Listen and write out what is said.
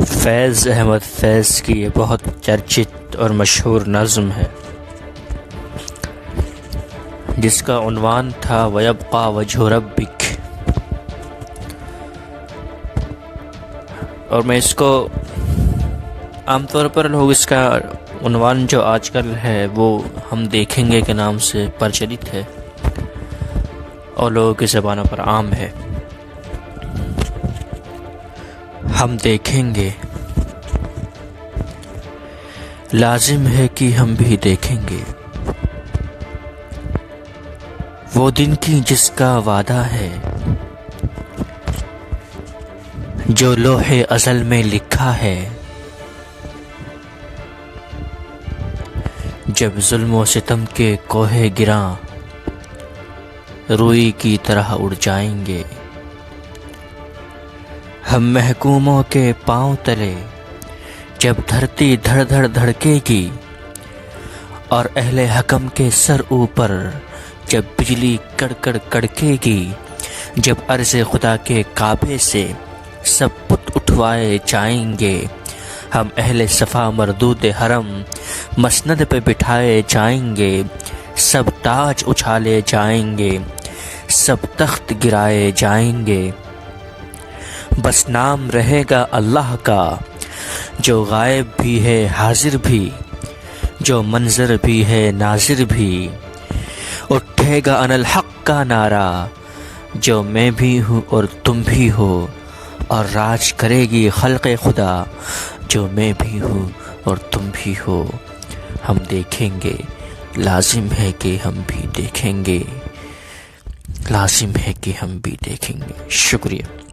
فیض احمد فیض کی یہ بہت چرچت اور مشہور نظم ہے جس کا عنوان تھا وَيَبْقَى وَجْهُ رَبِّكَ، اور میں اس کو عام طور پر لوگ اس کا عنوان جو آج کل ہے وہ ہم دیکھیں گے کے نام سے پرچلت ہے اور لوگوں کی زبانوں پر عام ہے۔ ہم دیکھیں گے، لازم ہے کہ ہم بھی دیکھیں گے وہ دن کی جس کا وعدہ ہے، جو لوح ازل میں لکھا ہے، جب ظلم و ستم کے کوہ گراں روئی کی طرح اڑ جائیں گے، ہم محکوموں کے پاؤں تلے جب دھرتی دھڑ دھڑ دھڑکے گی، اور اہل حکم کے سر اوپر جب بجلی کڑ کڑ کڑکے گی، جب عرض خدا کے کعبے سے سب بت اٹھوائے جائیں گے، ہم اہل صفا مردود حرم مسند پہ بٹھائے جائیں گے، سب تاج اچھالے جائیں گے، سب تخت گرائے جائیں گے، بس نام رہے گا اللہ کا جو غائب بھی ہے حاضر بھی، جو منظر بھی ہے ناظر بھی، اٹھے گا انا الحق کا نعرہ جو میں بھی ہوں اور تم بھی ہو، اور راج کرے گی خلق خدا جو میں بھی ہوں اور تم بھی ہو۔ ہم دیکھیں گے، لازم ہے کہ ہم بھی دیکھیں گے، لازم ہے کہ ہم بھی دیکھیں گے۔ شکریہ۔